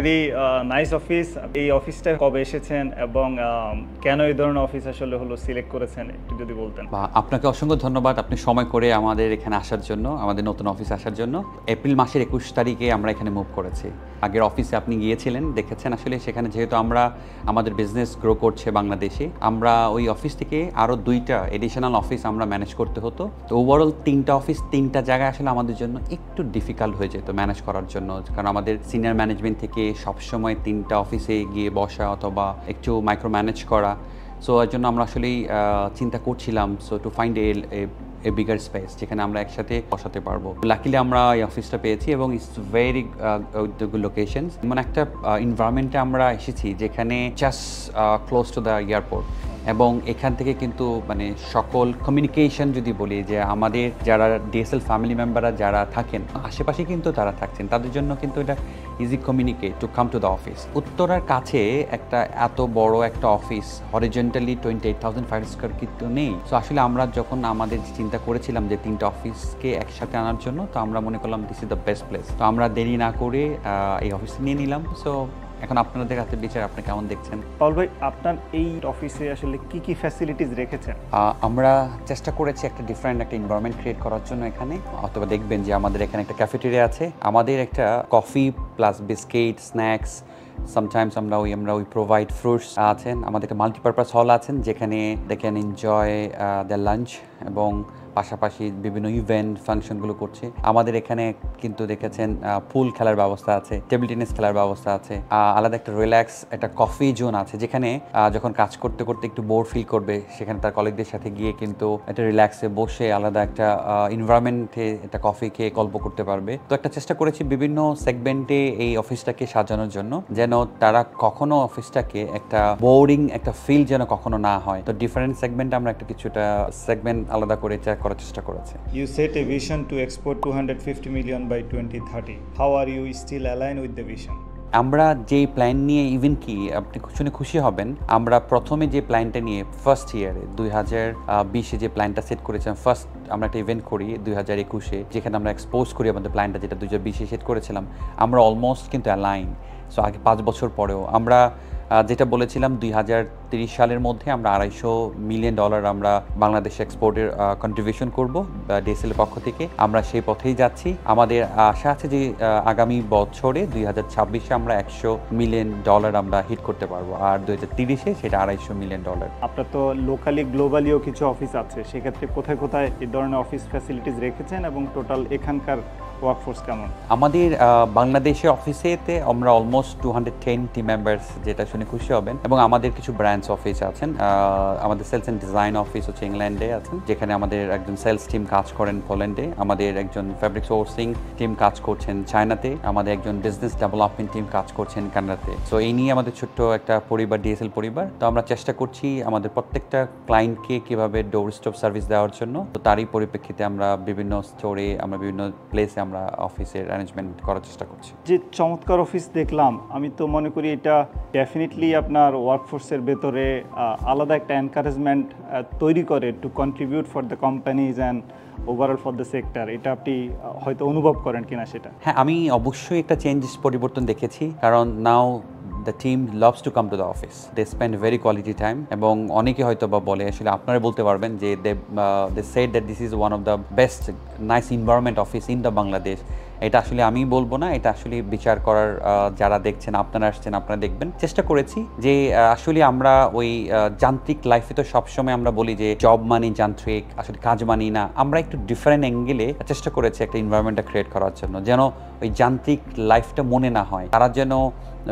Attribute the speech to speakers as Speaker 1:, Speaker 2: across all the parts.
Speaker 1: Very nice office. এই অফিসটা কবে এসেছেন এবং কেন এই ধরনের অফিস আসলে সিলেক্ট করেছেন একটু যদি বলতেন।
Speaker 2: আপনাকে অসংখ্য ধন্যবাদ আপনি সময় করে আমাদের এখানে আসার জন্য, আমাদের নতুন অফিসে আসার জন্য। এপ্রিল মাসের 21 তারিখে আমরা এখানে মুভ করেছি। আগের অফিসে আপনি গিয়েছিলেন, দেখেছেন আসলে সেখানে যেহেতু আমরা আমাদের বিজনেস গ্রো করছে বাংলাদেশে, আমরা ওই অফিস থেকে আরও 2টা এডিশনাল অফিস আমরা ম্যানেজ করতে হতো। তো ওভারঅল 3টা অফিস 3টা জায়গায় আসলে আমাদের জন্য একটু ডিফিকাল্ট হয়ে যেত ম্যানেজ করার জন্য, কারণ আমাদের সিনিয়র ম্যানেজমেন্ট থেকে সবসময় 3টা অফিসে গিয়ে বসা অথবা একটু মাইক্রো ম্যানেজ করা। সো এর জন্য আমরা আসলেই চিন্তা করছিলাম to find a bigger space যেখানে আমরা একসাথে বসাতে পারবো। লাকিলি আমরা এই অফিসটা পেয়েছি এবং ইটস ভেরি গুড লোকেশন। এমন একটা এনভায়রনমেন্টে আমরা এসেছি যেখানে just close to the airport, এবং এখান থেকে কিন্তু মানে সকল কমিউনিকেশন যদি বলি যে আমাদের যারা ডিএসএল ফ্যামিলি মেম্বাররা যারা থাকেন আশেপাশে কিন্তু তারা থাকছেন, তাদের জন্য কিন্তু এটা easy communicate to come to the office. উত্তরার কাছে একটা এত বড় একটা অফিস হরিজেন্টালি 28,500 স্কয়ার কিন্তু নেই। সো আসলে আমরা যখন আমাদের চিন্তা করেছিলাম যে 3টা অফিসকে একসাথে আনার জন্য, তো আমরা মনে করলাম this is the best place. তো আমরা দেরি না করে এই অফিসে নিয়ে নিলাম। সো এখন আপনাদের হাতে বিচার, আপনি কেমন দেখছেন?
Speaker 1: পাউল ভাই, আপনার এই অফিসে আসলে কি কি ফ্যাসিলিটিস রেখেছেন?
Speaker 2: আমরা চেষ্টা করেছি একটা ডিফারেন্ট একটা এনভায়রনমেন্ট ক্রিয়েট করার জন্য এখানে। অথবা দেখবেন যে আমাদের এখানে একটা ক্যাফেটেরিয়া আছে, আমাদের একটা coffee plus biscuit snacks, sometimes আমরা ওই প্রোভাইড ফ্রুটস আছেন। আমাদের একটা মাল্টিপারপাস হল আছেন যেখানে they can enjoy the lunch, এবং পাশাপাশি বিভিন্ন ইভেন্ট ফাংশনগুলো করছে। আমাদের এখানে কিন্তু দেখেছেন পুল খেলার ব্যবস্থা আছে, টেবিল টেনিস খেলার ব্যবস্থা আছে, আলাদা একটা রিল্যাক্স একটা কফি জোন আছে যেখানে যখন কাজ করতে করতে একটু বোর ফিল করবে সেখানে তার কলিগদের সাথে গিয়ে কিন্তু একটা রিল্যাক্সে বসে আলাদা একটা এনভায়রনমেন্টে একটা কফি খেয়ে গল্প করতে পারবে। তো একটা চেষ্টা করেছি বিভিন্ন সেগমেন্টে এই অফিসটাকে সাজানোর জন্য, যেন তারা কখনো অফিসটাকে একটা বোরিং একটা ফিল যেন কখনো না হয়। তো ডিফারেন্ট সেগমেন্টে আমরা একটা কিছুটা সেগমেন্ট আলাদা করে করার চেষ্টা করেছে।
Speaker 1: You set a vision to export 250 million by 2030. How are you still aligned with the vision?
Speaker 2: আমরা যে প্ল্যান নিয়ে, ইভেন কি আপনি শুনে খুশি হবেন, আমরা প্রথমে যে প্ল্যানটা নিয়ে ফার্স্ট ইয়ারে 2020-এ যে প্ল্যানটা সেট করেছিলাম, ফার্স্ট আমরা একটা ইভেন্ট করি 2021-এ যেখানে আমরা এক্সপোজ করি আমাদের প্ল্যানটা, যেটা 2020-এ সেট করেছিলাম, আমরা অলমোস্ট কিন্তু অ্যালাইন। সো আগে 5 বছর পরেও আমরা যেটা বলেছিলাম 2030 সালের মধ্যে আমরা $250 মিলিয়ন আমরা বাংলাদেশে এক্সপোর্টের কন্ট্রিবিউশন করব ডিএসএল এর পক্ষ থেকে। আমরা সেই পথেই যাচ্ছি। আমাদের আশা আছে যে আগামী বছরে 2026-এ আমরা $100 মিলিয়ন আমরা হিট করতে পারবো, আর 2030-এ সেটা $250 মিলিয়ন।
Speaker 1: আপনার তো লোকালি গ্লোবালিও কিছু অফিস আছে, সেক্ষেত্রে কোথায় কোথায় এই ধরনের অফিস ফ্যাসিলিটিস রেখেছেন এবং টোটাল এখানকার ওয়ার্কফোর্স কেমন?
Speaker 2: আমাদের বাংলাদেশের অফিসেতে আমরা অলমোস্ট 210 টিম মেম্বার্স, যেটা শুনে খুশি হবেন, এবং আমাদের কিছু ব্রাঞ্চ অফিস আছেন। আমাদের সেলস অ্যান্ড ডিজাইন অফিস হচ্ছে ইংল্যান্ডে আছেন, যেখানে আমাদের একজন সেলস টিম কাজ করেন পোল্যান্ডে, আমাদের একজন ফ্যাব্রিক সোর্সিং টিম কাজ করছেন চায়নাতে, আমাদের একজন বিজনেস ডেভেলপমেন্ট টিম কাজ করছেন কানাডাতে। সো এই নিয়ে আমাদের ছোট্ট একটা পরিবার, ডিএসএল পরিবার। তো আমরা চেষ্টা করছি আমাদের প্রত্যেকটা ক্লায়েন্টকে কীভাবে ডোর স্টপ সার্ভিস দেওয়ার জন্য। তো তারই পরিপ্রেক্ষিতে আমরা বিভিন্ন স্টোরে, আমরা বিভিন্ন প্লেসে আমরা অফিসের অ্যারেঞ্জমেন্ট করার চেষ্টা করছি।
Speaker 1: যে চমৎকার অফিস দেখলাম, আমি তো মনে করি এটা ডেফিনেটলি আপনার ওয়ার্কফোর্সের ভেতরে আলাদা একটা এনকারেজমেন্ট তৈরি করে two contribute for the companies and overall for the sector. এটা আপনি হয়তো অনুভব করেন কিনা সেটা?
Speaker 2: হ্যাঁ, আমি অবশ্যই একটা পরিবর্তন দেখেছি, কারণ নাও the team loves to come to the office. They spend very quality time, এবং অনেকে হয়তো বা বলে, আসলে আপনারা বলতে পারবেন যে they said that this is one of the best nice environment office in the Bangladesh. এটা আসলে আমি বলবো না, এটা আসলে বিচার করার যারা দেখছেন, আপনারা আসছেন, আপনারা দেখবেন। চেষ্টা করেছি যে আসলে আমরা ওই যান্ত্রিক লাইফে তো সবসময় আমরা বলি যে জব মানি যান্ত্রিক, আসলে কাজ মানি না। আমরা একটু ডিফারেন্ট অ্যাঙ্গেলে চেষ্টা করেছি একটা এনভায়রনমেন্টটা ক্রিয়েট করার জন্য, যেন ওই যান্ত্রিক লাইফটা মনে না হয়। তারা যেন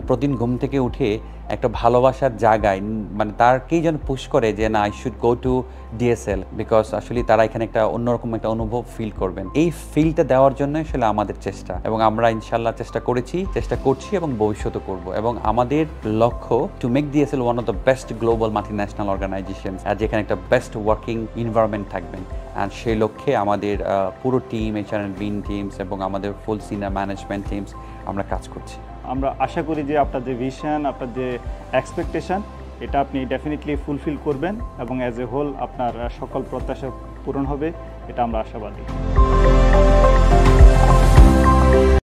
Speaker 2: প্রতিদিন ঘুম থেকে উঠে একটা ভালোবাসার জায়গায় মানে তারকেই যেন পুশ করে যে না I should go to DSL, because আসলে তারা এখানে একটা অন্যরকম একটা অনুভব ফিল করবেন। এই ফিলটা দেওয়ার জন্য আসলে আমাদের চেষ্টা, এবং আমরা ইনশাল্লাহ চেষ্টা করছি এবং ভবিষ্যতে করব। এবং আমাদের লক্ষ্য to make DSL one of the best global multinational organisation, আর যেখানে একটা বেস্ট ওয়ার্কিং এনভায়রনমেন্ট থাকবেন। আর সেই লক্ষ্যে আমাদের পুরো টিম, HR&BIN টিমস এবং আমাদের ফুল সিনিয়র ম্যানেজমেন্ট টিমস আমরা কাজ করছি।
Speaker 1: আমরা আশা করি যে আপনার যে ভিশন, আপনার যে এক্সপেকটেশন, এটা আপনি ডেফিনেটলি ফুলফিল করবেন এবং অ্যাজ এ হোল আপনার সকল প্রত্যাশা পূরণ হবে, এটা আমরা আশাবাদী।